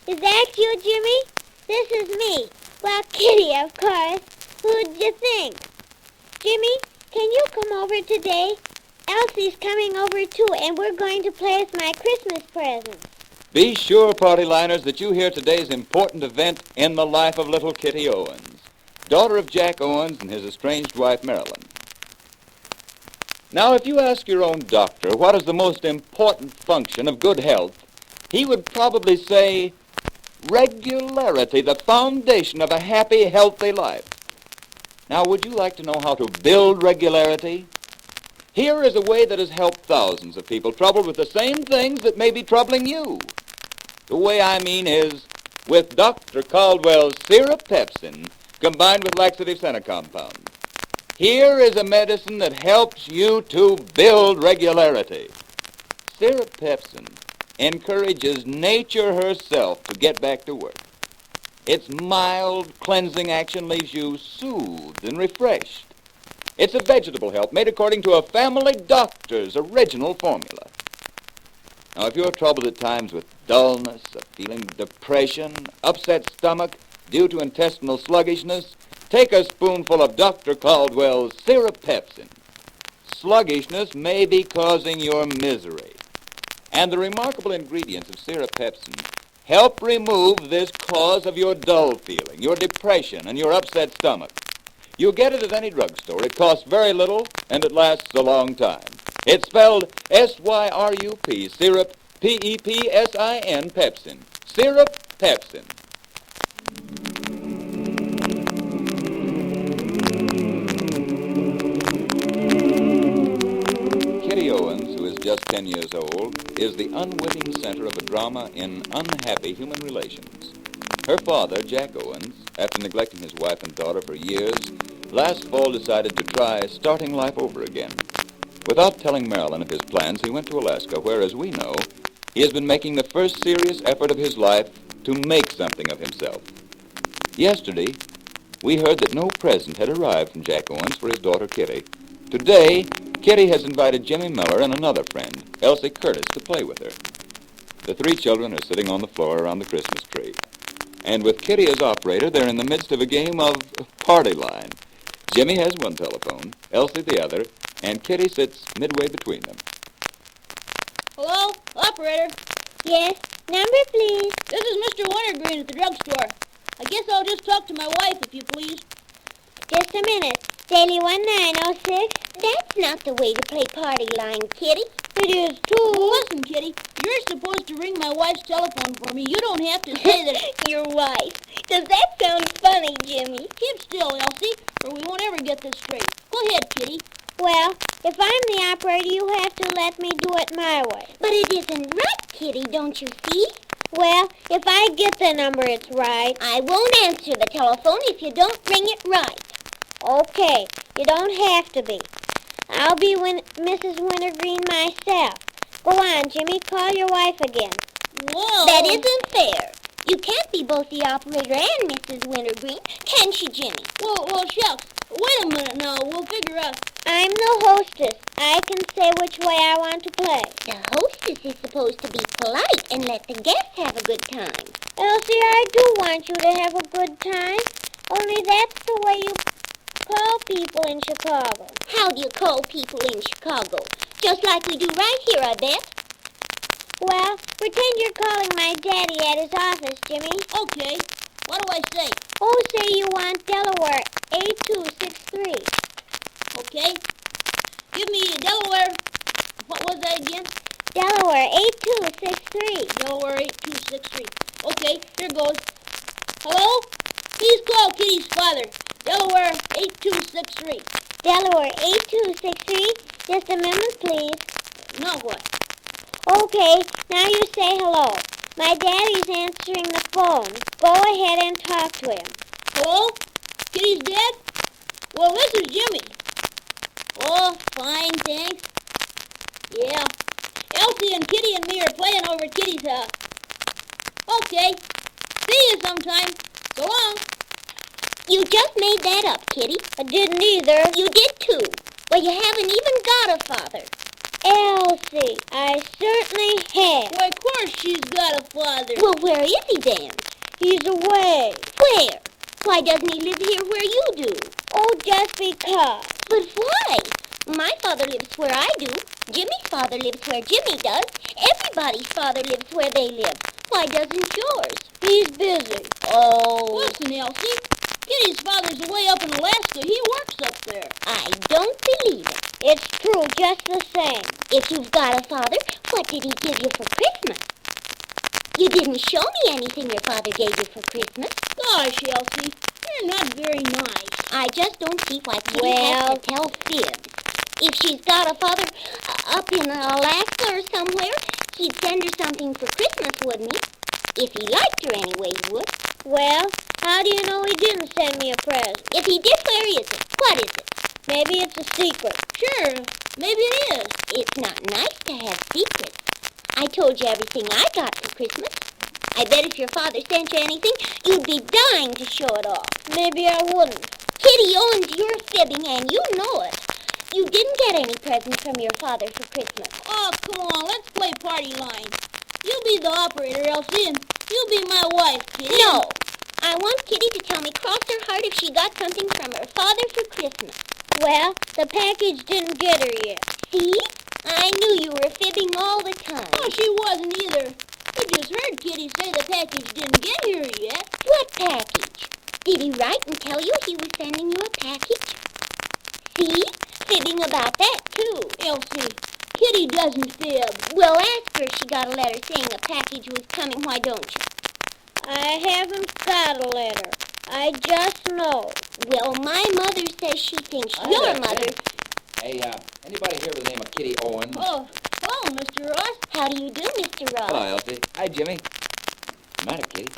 Is that you, Jimmy? This is me. Well, Kitty, of course. Who'd you think? Jimmy, can you come over today? Elsie's coming over too, and we're going to play as my Christmas presents. Be sure, party liners, that you hear today's important event in the life of little Kitty Owens, daughter of Jack Owens and his estranged wife, Marilyn. Now, if you ask your own doctor what is the most important function of good health, he would probably say regularity, the foundation of a happy, healthy life. Now, would you like to know how to build regularity? Here is a way that has helped thousands of people troubled with the same things that may be troubling you. The way I mean is with Dr. Caldwell's Syrup Pepsin combined with laxative center compound. Here is a medicine that helps you to build regularity. Syrup Pepsin encourages nature herself to get back to work. Its mild, cleansing action leaves you soothed and refreshed. It's a vegetable help made according to a family doctor's original formula. Now, if you're troubled at times with dullness, a feeling of depression, upset stomach due to intestinal sluggishness, take a spoonful of Dr. Caldwell's Syrup Pepsin. Sluggishness may be causing your misery, and the remarkable ingredients of Syrup Pepsin help remove this cause of your dull feeling, your depression, and your upset stomach. You'll get it at any drugstore. It costs very little, and it lasts a long time. It's spelled S-Y-R-U-P, Syrup, P-E-P-S-I-N, Pepsin. Syrup Pepsin. Kitty Owens, who is just 10 years old, is the unwitting center of a drama in unhappy human relations. Her father, Jack Owens, after neglecting his wife and daughter for years, last fall decided to try starting life over again. Without telling Marilyn of his plans, he went to Alaska, where, as we know, he has been making the first serious effort of his life to make something of himself. Yesterday, we heard that no present had arrived from Jack Owens for his daughter Kitty. Today, Kitty has invited Jimmy Miller and another friend, Elsie Curtis, to play with her. The three children are sitting on the floor around the Christmas tree. And with Kitty as operator, they're in the midst of a game of party line. Jimmy has one telephone, Elsie the other, and Kitty sits midway between them. Hello? Operator? Yes, number please. This is Mr. Wintergreen at the drugstore. I guess I'll just talk to my wife, if you please. Just a minute. Daily 1906. That's not the way to play party line, Kitty. It is too. Listen, Kitty, you're supposed to ring my wife's telephone for me. You don't have to say that... Your wife. Does that sound funny, Jimmy? Keep still, Elsie, or we won't ever get this straight. Go ahead, Kitty. Well, if I'm the operator, you have to let me do it my way. But it isn't right, Kitty, don't you see? Well, if I get the number, it's right. I won't answer the telephone if you don't ring it right. Okay, you don't have to be. I'll be Mrs. Wintergreen myself. Go on, Jimmy, call your wife again. Whoa! That isn't fair. You can't be both the operator and Mrs. Wintergreen, can she, Jimmy? Well, shucks. Wait a minute now. We'll figure out. I'm the hostess. I can say which way I want to play. The hostess is supposed to be polite and let the guests have a good time. Elsie, I do want you to have a good time. Only that's the way you call people in Chicago. How do you call people in Chicago? Just like we do right here, I bet. Well, pretend you're calling my daddy at his office, Jimmy. Okay. What do I say? Oh, say you want Delaware 8263. Okay. Give me Delaware. What was that again? Delaware 8263. Delaware 8263. Okay, here goes. Hello? Please call Kitty's father. Delaware 8263. Delaware 8263. Just a minute, please. Now what? Okay, now you say hello. My daddy's answering the phone. Go ahead and talk to him. Hello? Kitty's dad? Well, this is Jimmy. Oh, fine, thanks. Yeah. Elsie and Kitty and me are playing over at Kitty's house. Okay. See you sometime. So long. You just made that up, Kitty. I didn't either. You did too. Well, you haven't even got a father. Elsie, I certainly have. Why, of course course she's got a father. Well, where is he then? He's away. Where? Why doesn't he live here where you do? Oh, just because. But why? My father lives where I do. Jimmy's father lives where Jimmy does. Everybody's father lives where they live. Why doesn't yours? He's busy. Oh, Listen, Elsie. Kitty's father's away up in Alaska. He works up there. I don't believe it. It's true, just the same. If you've got a father, what did he give you for Christmas? You didn't show me anything your father gave you for Christmas. Gosh, Elsie, you're not very nice. I just don't see why Kitty has to tell fibs. If she's got a father up in Alaska or somewhere, he'd send her something for Christmas, wouldn't he? If he liked her anyway, he would. Well, how do you know he didn't send me a present? If he did, where is it? What is it? Maybe it's a secret. Sure, maybe it is. It's not nice to have secrets. I told you everything I got for Christmas. I bet if your father sent you anything, you'd be dying to show it off. Maybe I wouldn't. Kitty owns you're fibbing, and you know it. You didn't get any presents from your father for Christmas. Oh, come on, let's play party line. You be the operator, Elsie, and you be my wife, Kitty. No. I want Kitty to tell me cross her heart if she got something from her father for Christmas. Well, the package didn't get her yet. See? I knew you were fibbing all the time. Oh, she wasn't either. We just heard Kitty say the package didn't get here yet. What package? Did he write and tell you he was sending you a package? See? Fibbing about that, too. Elsie, Kitty doesn't fib. Well, ask her if she got a letter saying a package was coming, why don't you? I haven't got a letter. I just know. Well, my mother says she thinks Hi your there, mother... Ken. Hey, anybody here with the name of Kitty Owens? Oh, hello, Mr. Ross. How do you do, Mr. Ross? Hello, Elsie. Hi, Jimmy. What's the matter, Kitty?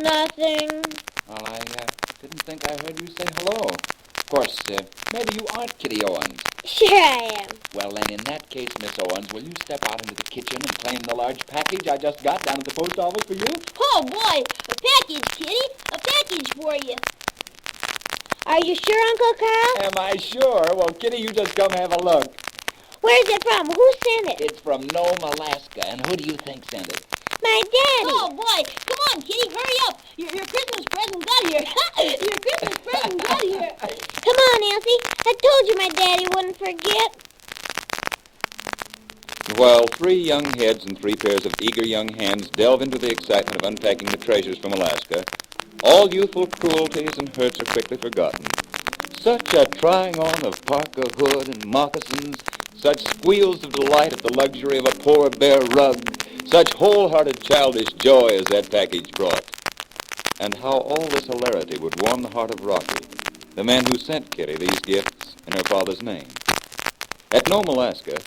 Nothing. Well, I didn't think I heard you say hello. Of course, maybe you aren't Kitty Owens. Sure I am. Well, then, in that case, Miss Owens, will you step out into the kitchen and claim the large package I just got down at the post office for you? Oh, boy, a package, Kitty. A package for you. Are you sure, Uncle Carl? Am I sure? Well, Kitty, you just come have a look. Where's it from? Who sent it? It's from Nome, Alaska, and who do you think sent it? My daddy. Oh, boy. Come on, Kitty, hurry up. Your Christmas present got here. Your Christmas present got here. Come on, Elsie. I told you my daddy wouldn't forget. While 3 young heads and 3 pairs of eager young hands delve into the excitement of unpacking the treasures from Alaska, all youthful cruelties and hurts are quickly forgotten. Such a trying on of parka, hood, and moccasins, such squeals of delight at the luxury of a poor bare rug, such wholehearted childish joy as that package brought. And how all this hilarity would warm the heart of Rocky, the man who sent Kitty these gifts in her father's name. At Nome, Alaska,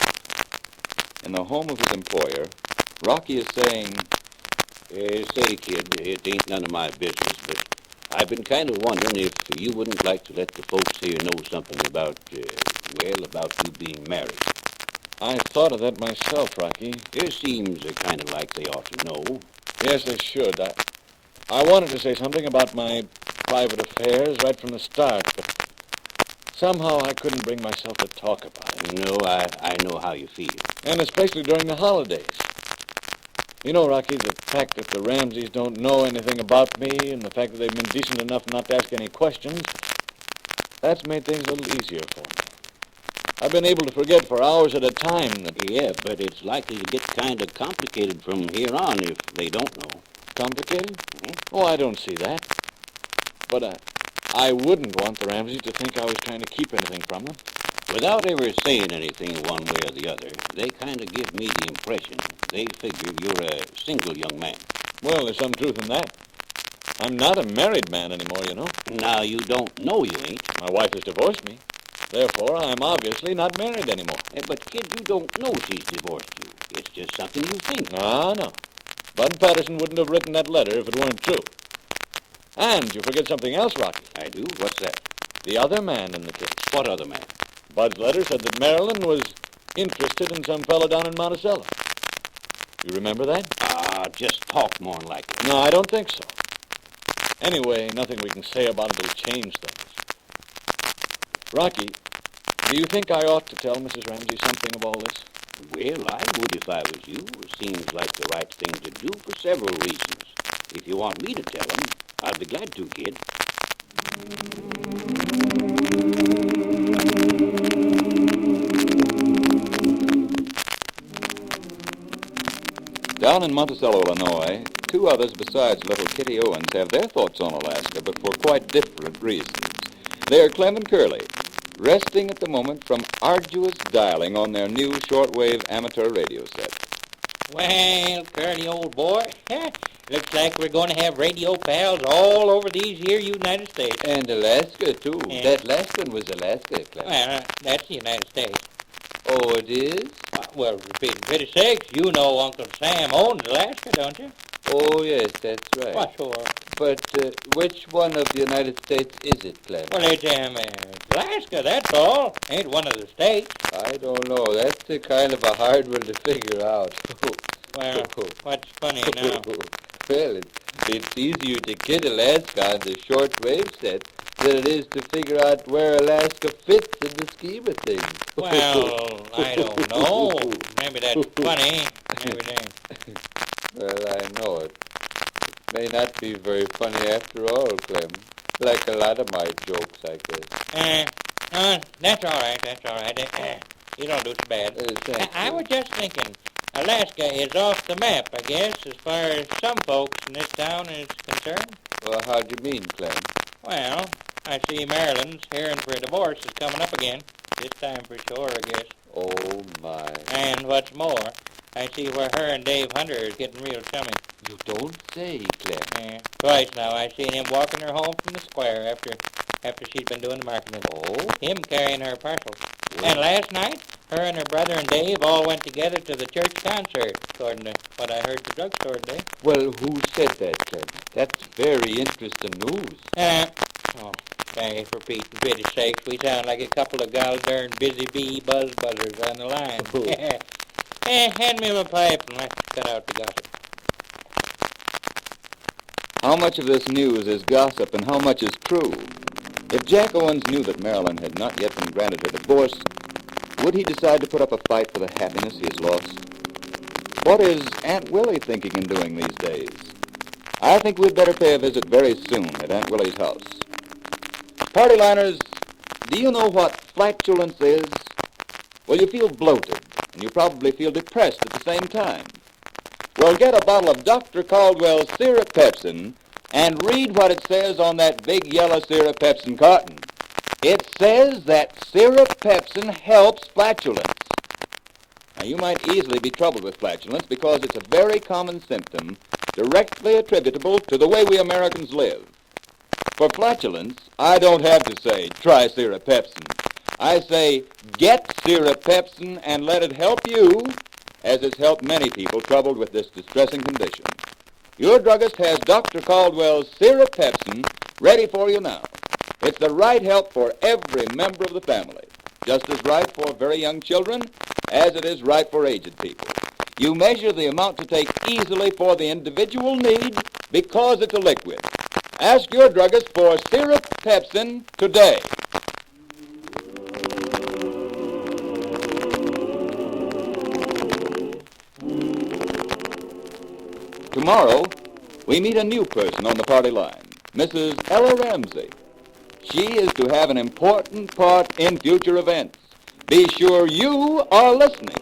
in the home of his employer, Rocky is saying, Say, kid, it ain't none of my business, but I've been kind of wondering if you wouldn't like to let the folks here know something about, about you being married. I thought of that myself, Rocky. It seems kind of like they ought to know. Yes, they should. I wanted to say something about my private affairs right from the start, but somehow I couldn't bring myself to talk about it. No, I know how you feel. And especially during the holidays. You know, Rocky, the fact that the Ramseys don't know anything about me and the fact that they've been decent enough not to ask any questions, that's made things a little easier for me. I've been able to forget for hours at a time that... Yeah, but it's likely to get kind of complicated from here on if they don't know. Complicated? Oh, I don't see that. But I wouldn't want the Ramseys to think I was trying to keep anything from them. Without ever saying anything one way or the other, they kind of give me the impression they figure you're a single young man. Well, there's some truth in that. I'm not a married man anymore, you know. Now, you don't know you ain't. My wife has divorced me. Therefore, I'm obviously not married anymore. But, kid, you don't know she's divorced you. It's just something you think. Ah, no. Bud Patterson wouldn't have written that letter if it weren't true. And you forget something else, Rocky. I do? What's that? The other man in the case. What other man? Bud's letter said that Marilyn was interested in some fellow down in Monticello. You remember that? Just talk more like it. No, I don't think so. Anyway, nothing we can say about it will change things. Rocky, do you think I ought to tell Mrs. Ramsey something of all this? Well, I would if I was you. It seems like the right thing to do for several reasons. If you want me to tell them, I'll be glad to, kid. Down in Monticello, Illinois, two others besides little Kitty Owens have their thoughts on Alaska, but for quite different reasons. They are Clem and Curly, resting at the moment from arduous dialing on their new shortwave amateur radio set. Well, Curly, old boy, looks like we're going to have radio pals all over these here United States. And Alaska, too. Yeah. That last one was Alaska, Clem. Well, that's the United States. Oh, it is? Well, for Pete's pretty sakes, you know Uncle Sam owns Alaska, don't you? Oh, yes, that's right. Why, sure. But which one of the United States is it, Clem? Well, it's Alaska, that's all. Ain't one of the states. I don't know. That's a kind of a hard one to figure out. Well, what's funny now? Well, it's easier to get Alaska on the shortwave set than it is to figure out where Alaska fits in the scheme of things. Well, I don't know. Maybe that's funny. Maybe it ain't. Well, I know it. It may not be very funny after all, Clem. Like a lot of my jokes, I guess. That's all right, that's all right. You don't do too bad. Thank I you. was just thinking, Alaska is off the map, I guess, as far as some folks in this town is concerned. Well, how do you mean, Clem? Well, I see Marilyn's hearing for a divorce is coming up again. This time for sure, I guess. Oh, my. And what's more, I see where her and Dave Hunter is getting real chummy. You don't say, Clem. Twice now I seen him walking her home from the square after she's been doing the marketing. Oh? Him carrying her parcels. And last night, her and her brother and Dave all went together to the church concert, according to what I heard at the drugstore today. Well, who said that, Clem? That's very interesting news. Thank you for Pete's pretty sakes. We sound like a couple of gol-darn busy bee buzzers on the line. Hand me my pipe and let's cut out the gossip. How much of this news is gossip and how much is true? If Jack Owens knew that Marilyn had not yet been granted her divorce, would he decide to put up a fight for the happiness he has lost? What is Aunt Willie thinking and doing these days? I think we'd better pay a visit very soon at Aunt Willie's house. Party liners, do you know what flatulence is? Well, you feel bloated, and you probably feel depressed at the same time. Well, get a bottle of Dr. Caldwell's Syrup Pepsin and read what it says on that big yellow Syrup Pepsin carton. It says that Syrup Pepsin helps flatulence. Now, you might easily be troubled with flatulence because it's a very common symptom directly attributable to the way we Americans live. For flatulence, I don't have to say, try Syrup Pepsin. I say, get Syrup Pepsin and let it help you, as it's helped many people troubled with this distressing condition. Your druggist has Dr. Caldwell's Syrup Pepsin ready for you now. It's the right help for every member of the family, just as right for very young children as it is right for aged people. You measure the amount to take easily for the individual need because it's a liquid. Ask your druggist for Syrup Pepsin today. Tomorrow, we meet a new person on the party line, Mrs. Ella Ramsey. She is to have an important part in future events. Be sure you are listening.